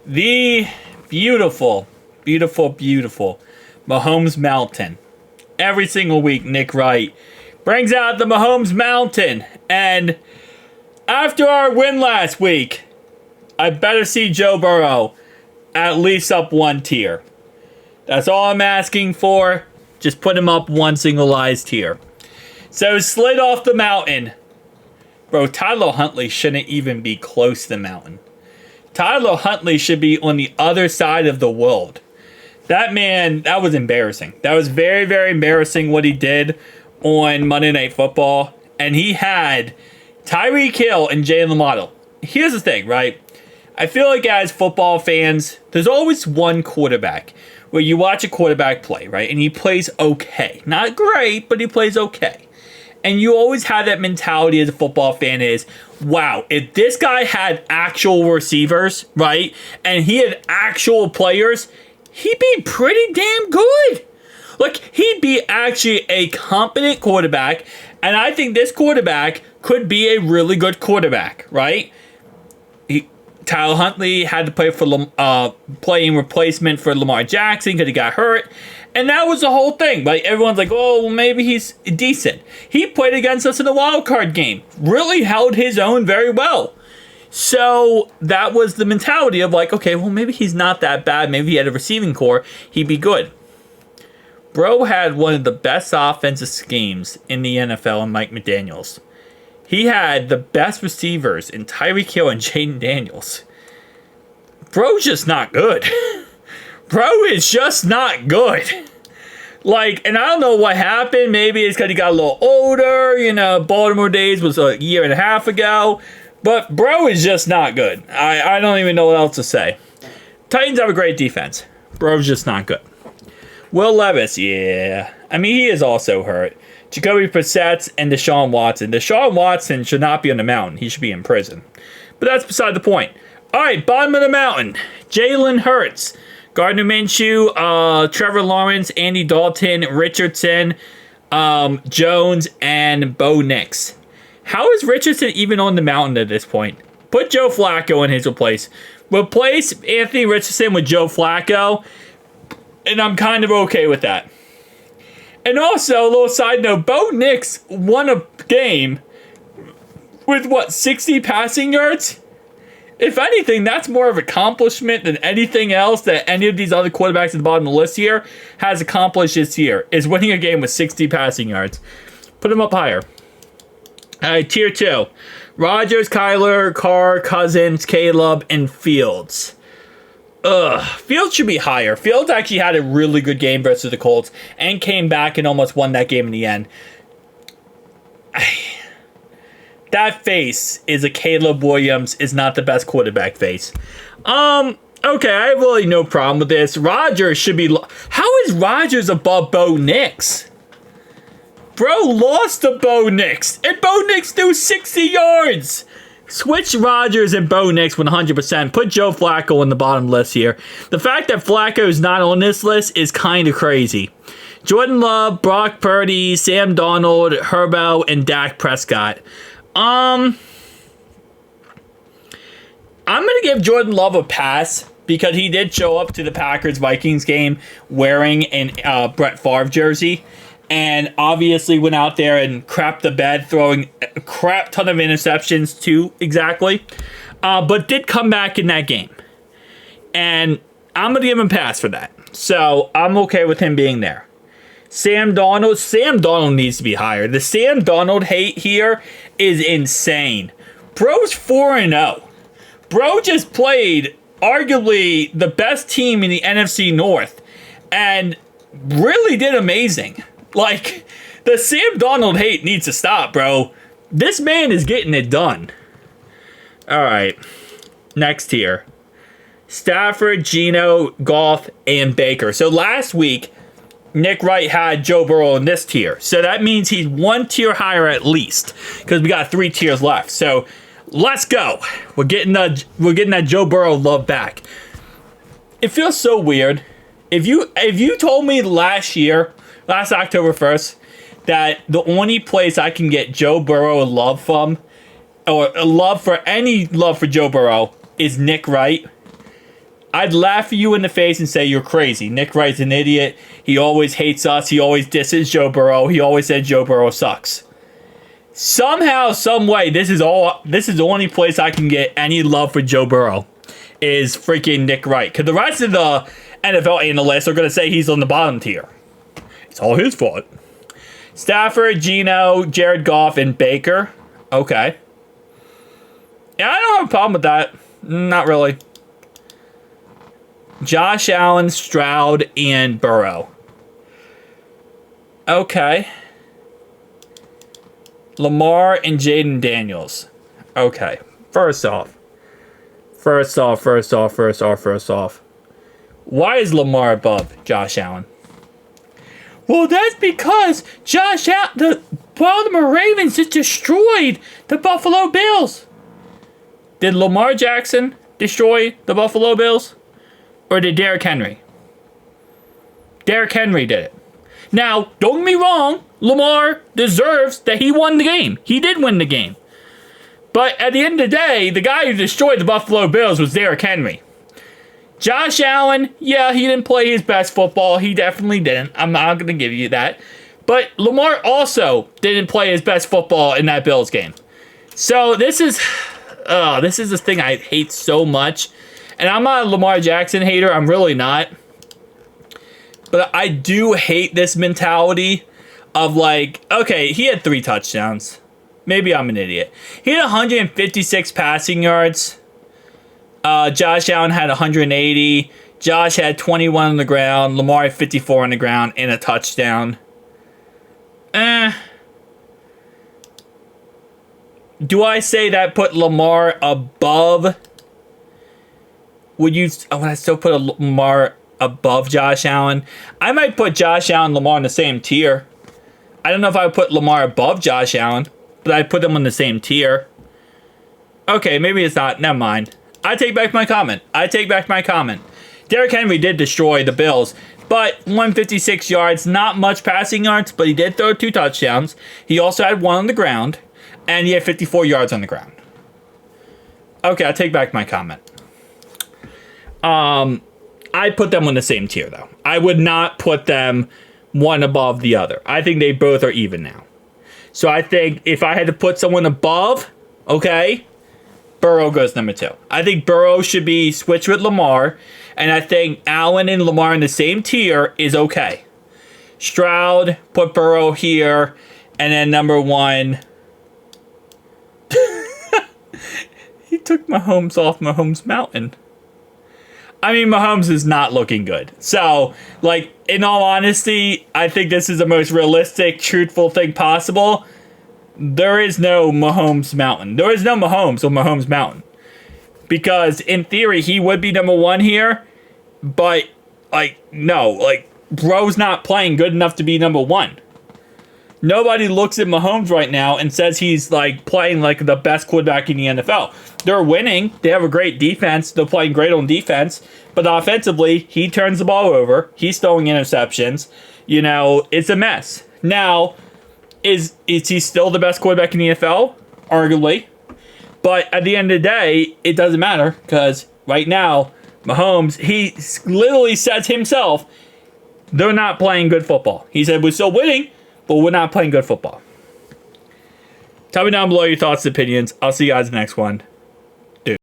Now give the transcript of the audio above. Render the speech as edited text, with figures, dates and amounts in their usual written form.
The beautiful, beautiful, beautiful Mahomes Mountain. Every single week, Nick Wright brings out the Mahomes Mountain. And after our win last week, I better see Joe Burrow at least up one tier. That's all I'm asking for. Just put him up one singleized tier. So slid off the mountain. Bro, Tyler Huntley shouldn't even be close to the mountain. Tyler Huntley should be on the other side of the world. That man, that was embarrassing. That was very, very embarrassing what he did on Monday Night Football. And he had Tyreek Hill and Jalen Waddle. Here's the thing, right? I feel like as football fans, there's always one quarterback where you watch a quarterback play, right? And he plays okay. Not great, but he plays okay. And you always have that mentality as a football fan is, wow, if this guy had actual receivers, right? And he had actual players, he'd be pretty damn good. Like, he'd be actually a competent quarterback. And I think this quarterback could be a really good quarterback, right? Tyler Huntley had to play in replacement for Lamar Jackson because he got hurt. And that was the whole thing. Like, everyone's like, oh, well, maybe he's decent. He played against us in a wild card game. Really held his own very well. So that was the mentality of like, okay, well, maybe he's not that bad. Maybe he had a receiving core. He'd be good. Bro had one of the best offensive schemes in the NFL in Mike McDaniels. He had the best receivers in Tyreek Hill and Jaden Daniels. Bro's just not good. Bro is just not good. Like, and I don't know what happened. Maybe it's because he got a little older. You know, Baltimore days was a year and a half ago. But bro is just not good. I don't even know what else to say. Titans have a great defense. Bro's just not good. Will Levis, yeah. I mean, he is also hurt. Jacoby Brissett and Deshaun Watson. Deshaun Watson should not be on the mountain. He should be in prison. But that's beside the point. All right, bottom of the mountain. Jalen Hurts. Gardner Minshew, Trevor Lawrence, Andy Dalton, Richardson, Jones, and Bo Nix. How is Richardson even on the mountain at this point? Put Joe Flacco in his place. Replace Anthony Richardson with Joe Flacco, and I'm kind of okay with that. And also, a little side note, Bo Nix won a game with, 60 passing yards? If anything, that's more of an accomplishment than anything else that any of these other quarterbacks at the bottom of the list here has accomplished this year, is winning a game with 60 passing yards. Put him up higher. All right, tier 2. Rodgers, Kyler, Carr, Cousins, Caleb, and Fields. Fields should be higher. Fields actually had a really good game versus the Colts and came back and almost won that game in the end. That face is a Caleb Williams is not the best quarterback face. Okay, I have really no problem with this. Rodgers should be... How is Rodgers above Bo Nix? Bro lost to Bo Nix, and Bo Nix threw 60 yards. Switch Rodgers and Bo Nix 100%. Put Joe Flacco on the bottom list here. The fact that Flacco is not on this list is kind of crazy. Jordan Love, Brock Purdy, Sam Darnold, Herbo, and Dak Prescott. I'm going to give Jordan Love a pass because he did show up to the Packers-Vikings game wearing a Brett Favre jersey. And obviously went out there and crapped the bed, throwing a crap ton of interceptions too, exactly. But did come back in that game. And I'm going to give him a pass for that. So I'm okay with him being there. Sam Darnold needs to be higher. The Sam Darnold hate here is insane. Bro's 4-0. Bro just played arguably the best team in the NFC North. And really did amazing. Like, the Sam Darnold hate needs to stop, bro. This man is getting it done. All right. Next tier. Stafford, Geno, Goff, and Baker. So last week, Nick Wright had Joe Burrow in this tier. So that means he's one tier higher at least. Because we got 3 tiers left. So let's go. We're getting that Joe Burrow love back. It feels so weird. If you told me last October 1st, that the only place I can get Joe Burrow love from, or any love for Joe Burrow, is Nick Wright, I'd laugh at you in the face and say you're crazy. Nick Wright's an idiot. He always hates us. He always disses Joe Burrow. He always said Joe Burrow sucks. Somehow, some way, this is the only place I can get any love for Joe Burrow is freaking Nick Wright. Because the rest of the NFL analysts are going to say he's on the bottom tier. It's all his fault. Stafford, Geno, Jared Goff, and Baker. Okay. Yeah, I don't have a problem with that. Not really. Josh Allen, Stroud, and Burrow. Okay. Lamar and Jaden Daniels. Okay. First off. Why is Lamar above Josh Allen? Well, that's because the Baltimore Ravens just destroyed the Buffalo Bills. Did Lamar Jackson destroy the Buffalo Bills? Or did Derrick Henry? Derrick Henry did it. Now, don't get me wrong. Lamar deserves that he won the game. He did win the game. But at the end of the day, the guy who destroyed the Buffalo Bills was Derrick Henry. Josh Allen, yeah, he didn't play his best football. He definitely didn't. I'm not going to give you that. But Lamar also didn't play his best football in that Bills game. So this is the thing I hate so much. And I'm not a Lamar Jackson hater. I'm really not. But I do hate this mentality of like, okay, he had 3 touchdowns. Maybe I'm an idiot. He had 156 passing yards. Josh Allen had 180. Josh had 21 on the ground. Lamar had 54 on the ground and a touchdown. Do I say that put Lamar above? Would I still put Lamar above Josh Allen? I might put Josh Allen and Lamar in the same tier. I don't know if I would put Lamar above Josh Allen, but I'd put them on the same tier. Okay, maybe it's not. Never mind. I take back my comment. Derrick Henry did destroy the Bills, but 156 yards, not much passing yards, but he did throw 2 touchdowns. He also had 1 on the ground, and he had 54 yards on the ground. Okay, I take back my comment. I put them on the same tier, though. I would not put them one above the other. I think they both are even now. So I think if I had to put someone above, okay, Burrow goes number 2. I think Burrow should be switched with Lamar, and I think Allen and Lamar in the same tier is okay. Stroud, put Burrow here, and then number 1. He took Mahomes off Mahomes Mountain. I mean, Mahomes is not looking good. So, like, in all honesty, I think this is the most realistic, truthful thing possible. There is no Mahomes Mountain. There is no Mahomes on Mahomes Mountain. Because, in theory, he would be number 1 here. But, like, no. Like, bro's not playing good enough to be number 1. Nobody looks at Mahomes right now and says he's, like, playing like the best quarterback in the NFL. They're winning. They have a great defense. They're playing great on defense. But offensively, he turns the ball over. He's throwing interceptions. You know, it's a mess. Now, is he still the best quarterback in the NFL? Arguably. But at the end of the day, it doesn't matter. Because right now, Mahomes, he literally says himself, they're not playing good football. He said, we're still winning, but we're not playing good football. Tell me down below your thoughts and opinions. I'll see you guys in the next one.